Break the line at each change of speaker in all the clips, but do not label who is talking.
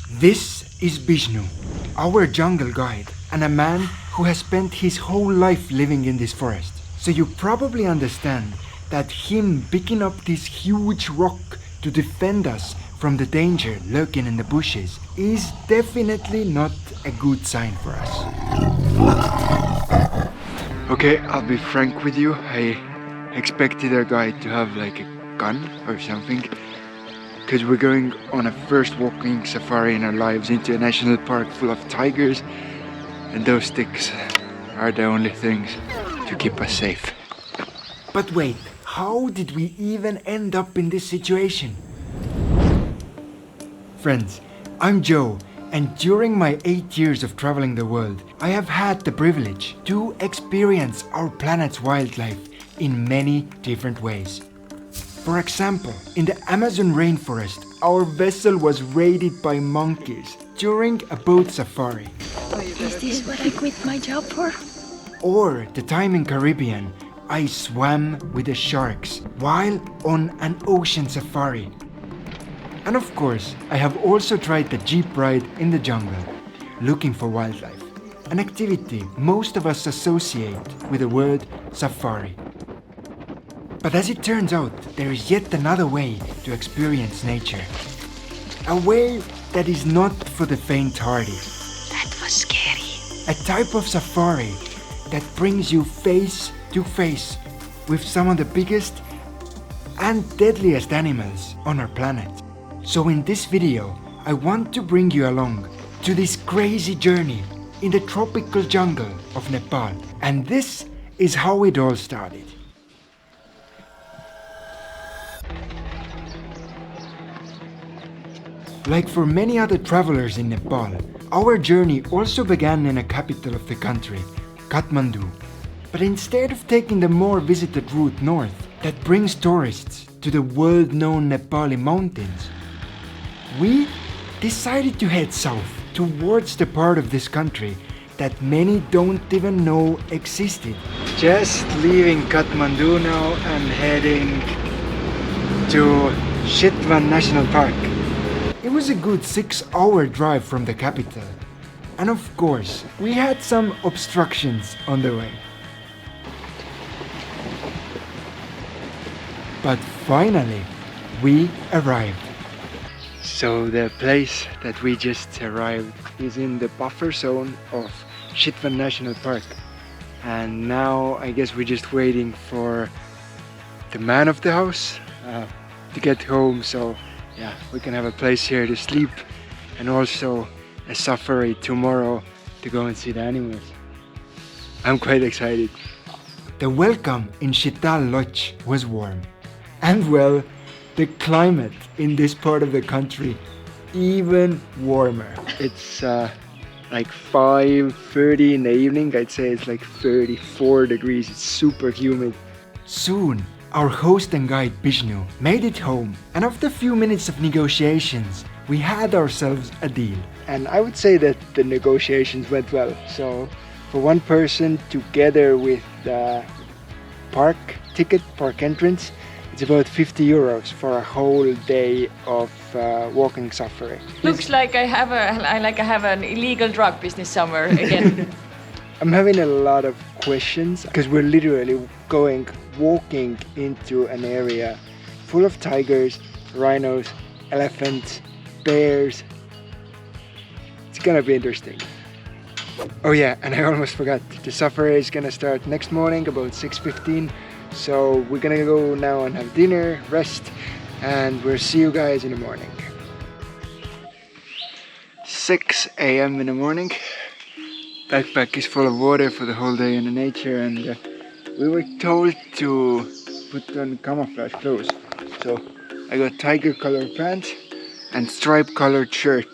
This is Vishnu, our jungle guide, and a man who has spent his whole life living in this forest. So you probably understand that him picking up this huge rock to defend us from the danger lurking in the bushes is definitely not a good sign for us. Okay, I'll be frank with you. I expected our guide to have like a gun or something, because we're going on a first walking safari in our lives into a national park full of tigers, and those sticks are the only things to keep us safe. But wait, how did we even end up in this situation? Friends, I'm Joe, and during my 8 years of traveling the world, I have had the privilege to experience our planet's wildlife in many different ways. For example, in the Amazon rainforest, our vessel was raided by monkeys during a boat safari.
Is this what I quit my job for?
Or the time in Caribbean, I swam with the sharks while on an ocean safari. And of course, I have also tried the jeep ride in the jungle, looking for wildlife, an activity most of us associate with the word safari. But as it turns out, there is yet another way to experience nature. A way that is not for the faint-hearted.
That was scary.
A type of safari that brings you face to face with some of the biggest and deadliest animals on our planet. So in this video, I want to bring you along to this crazy journey in the tropical jungle of Nepal. And this is how it all started. Like for many other travelers in Nepal, our journey also began in a capital of the country, Kathmandu. But instead of taking the more visited route north that brings tourists to the world-known Nepali mountains, we decided to head south towards the part of this country that many don't even know existed. Just leaving Kathmandu now and heading to Chitwan National Park. It was a good 6-hour drive from the capital. And of course, we had some obstructions on the way. But finally, we arrived. So the place that we just arrived is in the buffer zone of Chitwan National Park. And now I guess we're just waiting for the man of the house to get home. So yeah, we can have a place here to sleep and also a safari tomorrow to go and see the animals. I'm quite excited. The welcome in Chital Lodge was warm. And well, the climate in this part of the country even warmer. It's like 5:30 in the evening. I'd say it's like 34 degrees. It's super humid. Soon, our host and guide Vishnu made it home, and after a few minutes of negotiations, we had ourselves a deal. And I would say that the negotiations went well. So for one person, together with the park ticket, park entrance, it's about 50 euros for a whole day of walking safari.
Looks like I have an illegal drug business somewhere again.
I'm having a lot of questions because we're literally walking into an area full of tigers, rhinos, elephants, bears. It's gonna be interesting. Oh yeah, and I almost forgot, the safari is gonna start next morning about 6:15. So we're gonna go now and have dinner, rest, and we'll see you guys in the morning. 6 a.m. in the morning. Backpack is full of water for the whole day in the nature, and we were told to put on camouflage clothes. So I got tiger colored pants and stripe colored shirt.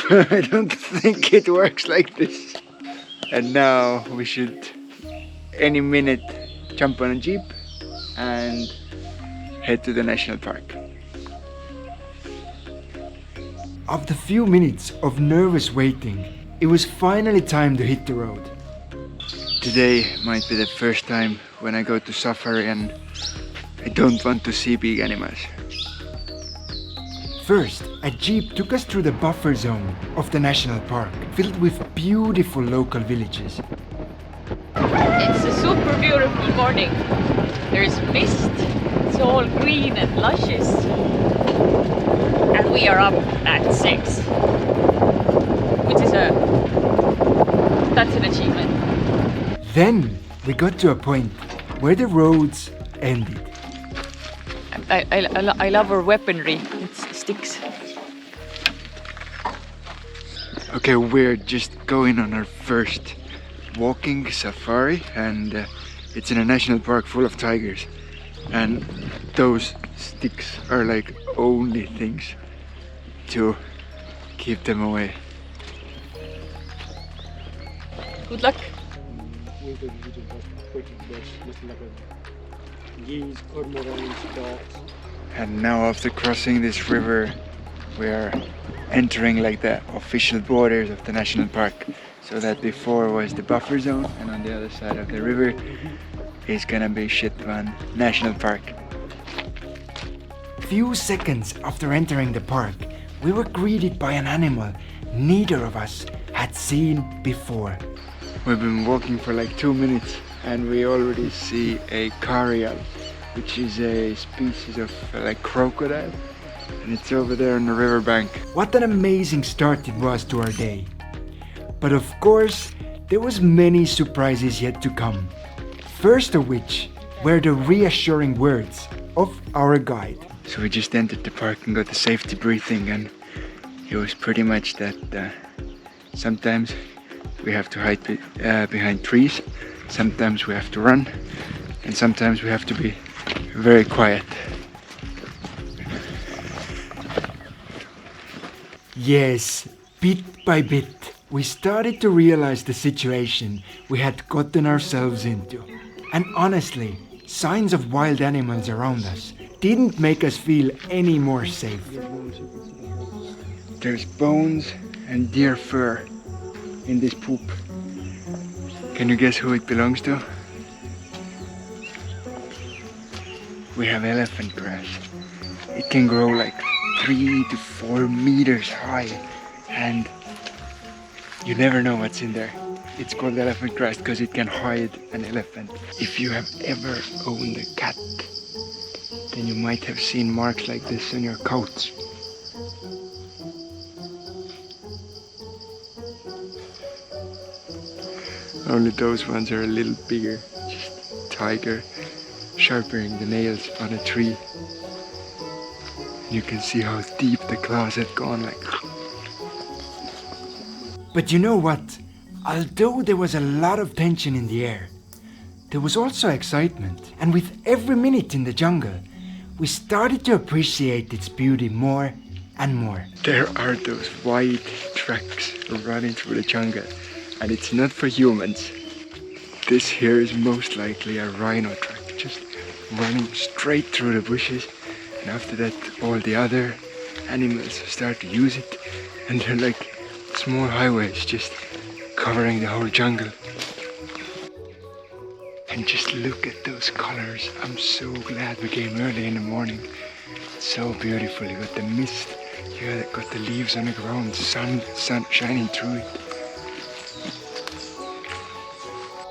I don't think it works like this. And now we should any minute jump on a jeep and head to the national park. After a few minutes of nervous waiting, it was finally time to hit the road. Today might be the first time when I go to safari and I don't want to see big animals. First, a jeep took us through the buffer zone of the national park, filled with beautiful local villages.
It's a super beautiful morning. There is mist, it's all green and luscious. And we are up at 6. Which is that's an achievement.
Then we got to a point where the roads ended.
I love our weaponry, it's sticks.
Okay, we're just going on our first walking safari, and it's in a national park full of tigers. And those sticks are like only things to keep them away.
Good luck.
And now after crossing this river, we are entering like the official borders of the national park. So that before was the buffer zone, and on the other side of the river is gonna be Chitwan National Park. Few seconds after entering the park, we were greeted by an animal neither of us had seen before. We've been walking for like 2 minutes and we already see a carial, which is a species of like crocodile, and it's over there on the riverbank. What an amazing start it was to our day. But of course, there was many surprises yet to come. First of which were the reassuring words of our guide. So we just entered the park and got the safety briefing, and it was pretty much that sometimes we have to hide behind trees, sometimes we have to run, and sometimes we have to be very quiet. Yes, bit by bit, we started to realize the situation we had gotten ourselves into. And honestly, signs of wild animals around us didn't make us feel any more safe. There's bones and deer fur in this poop. Can you guess who it belongs to? We have elephant grass. It can grow like 3 to 4 meters high, and you never know what's in there. It's called elephant grass because it can hide an elephant. If you have ever owned a cat, then you might have seen marks like this on your coats. Only those ones are a little bigger. Just tiger sharpening the nails on a tree. You can see how deep the claws have gone, like. But you know what? Although there was a lot of tension in the air, there was also excitement. And with every minute in the jungle, we started to appreciate its beauty more and more. There are those wide tracks running through the jungle, and it's not for humans. This here is most likely a rhino track, just running straight through the bushes, and after that all the other animals start to use it, and they're like small highways just covering the whole jungle. And just look at those colors. I'm so glad we came early in the morning. It's so beautiful. You got the mist, you got the leaves on the ground, sun shining through it.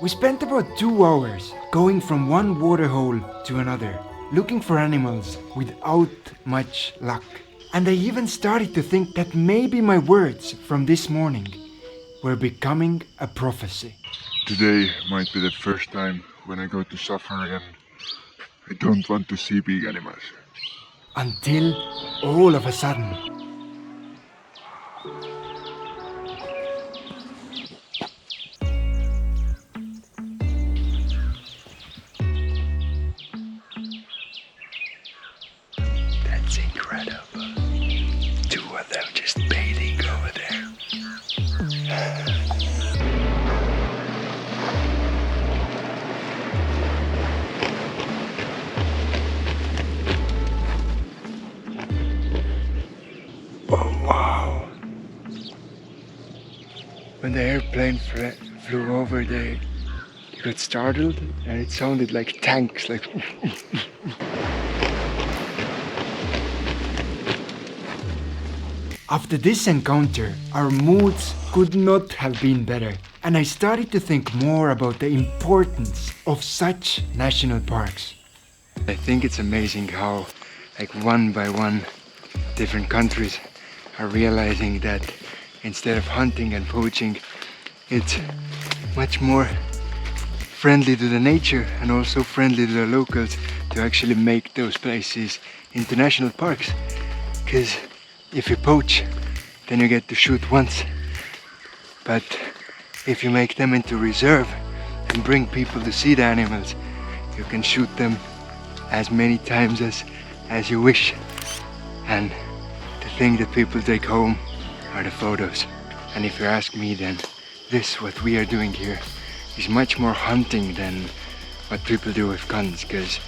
We spent about 2 hours going from one waterhole to another, looking for animals without much luck. And I even started to think that maybe my words from this morning were becoming a prophecy.
Today might be the first time when I go to safari and I don't want to see big animals.
Until all of a sudden, that's incredible. 2 of them just bathing over there. Wow. When the airplane flew over there, you got startled and it sounded like tanks, like. After this encounter, our moods could not have been better, and I started to think more about the importance of such national parks. I think it's amazing how, like one by one, different countries are realizing that instead of hunting and poaching, it's much more friendly to the nature and also friendly to the locals to actually make those places into national parks. Because if you poach, then you get to shoot once. But if you make them into reserve and bring people to see the animals, you can shoot them as many times as you wish. And the thing that people take home are the photos. And if you ask me, then what we are doing here is much more hunting than what people do with guns. Because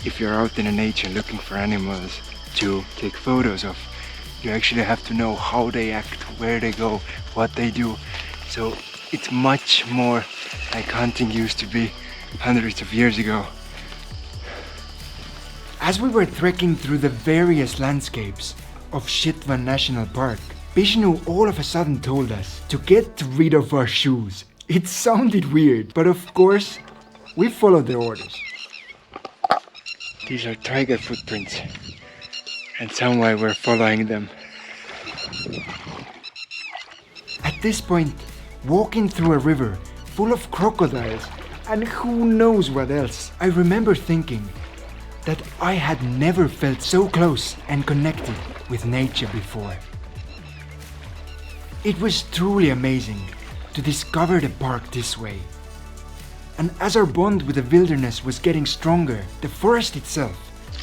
if you're out in the nature looking for animals to take photos of, you actually have to know how they act, where they go, what they do. So it's much more like hunting used to be hundreds of years ago. As we were trekking through the various landscapes of Chitwan National Park, Vishnu all of a sudden told us to get rid of our shoes. It sounded weird, but of course, we followed the orders. These are tiger footprints, and somehow we're following them. At this point, walking through a river full of crocodiles and who knows what else, I remember thinking that I had never felt so close and connected with nature before. It was truly amazing to discover the park this way. And as our bond with the wilderness was getting stronger, the forest itself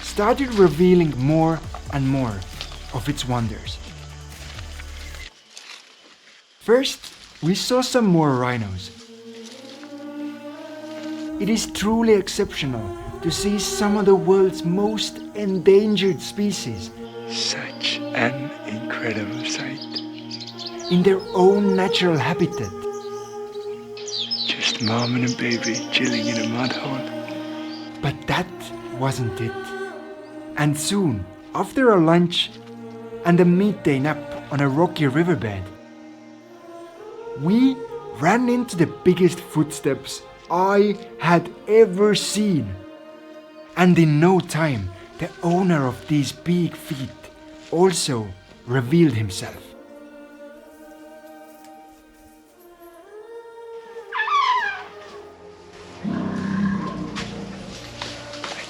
started revealing more and more of its wonders. First, we saw some more rhinos. It is truly exceptional to see some of the world's most endangered species. Such an incredible sight. In their own natural habitat. Just mom and a baby chilling in a mud hole. But that wasn't it. And soon, after our lunch and a midday nap on a rocky riverbed, we ran into the biggest footsteps I had ever seen. And in no time, the owner of these big feet also revealed himself. I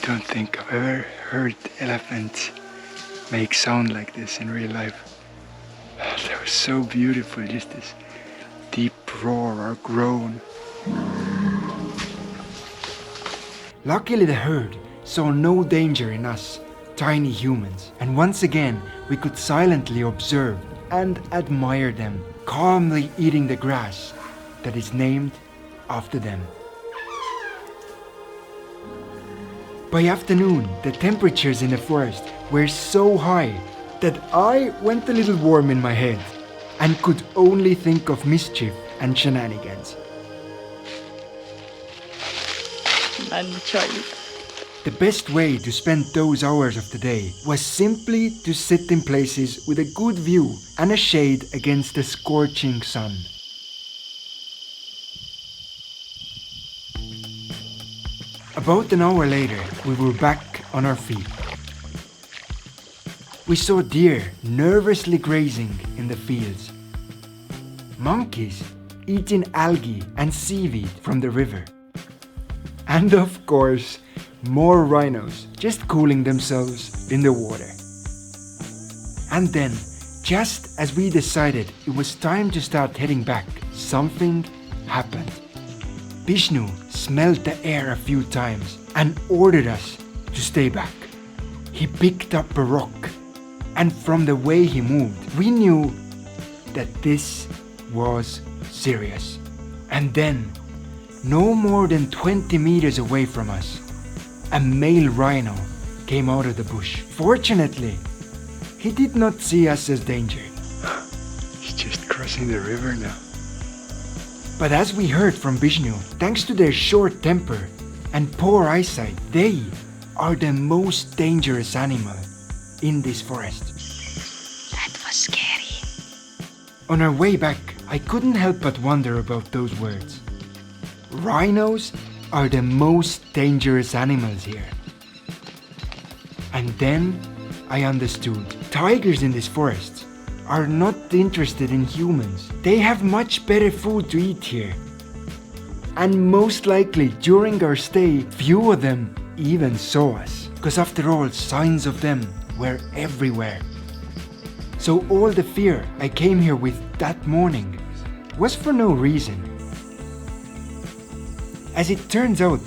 don't think I've ever heard elephants make sound like this in real life. That was so beautiful, just this deep roar or groan. Luckily the herd saw no danger in us, tiny humans, and once again we could silently observe and admire them, calmly eating the grass that is named after them. By afternoon, the temperatures in the forest were so high that I went a little warm in my head and could only think of mischief and shenanigans.
Man-child.
The best way to spend those hours of the day was simply to sit in places with a good view and a shade against the scorching sun. About an hour later, we were back on our feet. We saw deer nervously grazing in the fields, monkeys eating algae and seaweed from the river, and of course, more rhinos just cooling themselves in the water. And then, just as we decided it was time to start heading back, something happened. Vishnu smelled the air a few times and ordered us to stay back. He picked up a rock, and from the way he moved, we knew that this was serious. And then, no more than 20 meters away from us, a male rhino came out of the bush. Fortunately, he did not see us as danger. He's just crossing the river now. But as we heard from Vishnu, thanks to their short temper and poor eyesight, they are the most dangerous animal in this forest.
That was scary.
On our way back, I couldn't help but wonder about those words. Rhinos are the most dangerous animals here. And then I understood. Tigers in this forest are not interested in humans. They have much better food to eat here. And most likely during our stay, few of them even saw us. Because after all, signs of them were everywhere. So all the fear I came here with that morning was for no reason. As it turns out,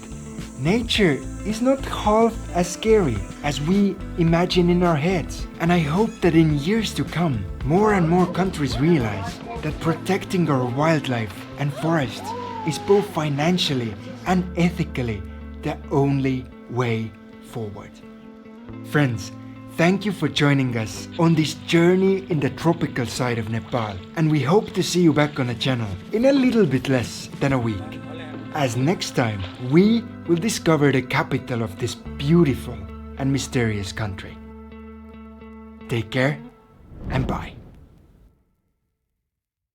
nature is not half as scary as we imagine in our heads. And I hope that in years to come, more and more countries realize that protecting our wildlife and forests is both financially and ethically the only way forward. Friends, thank you for joining us on this journey in the tropical side of Nepal, and we hope to see you back on the channel in a little bit less than a week, as next time we will discover the capital of this beautiful and mysterious country. Take care and bye.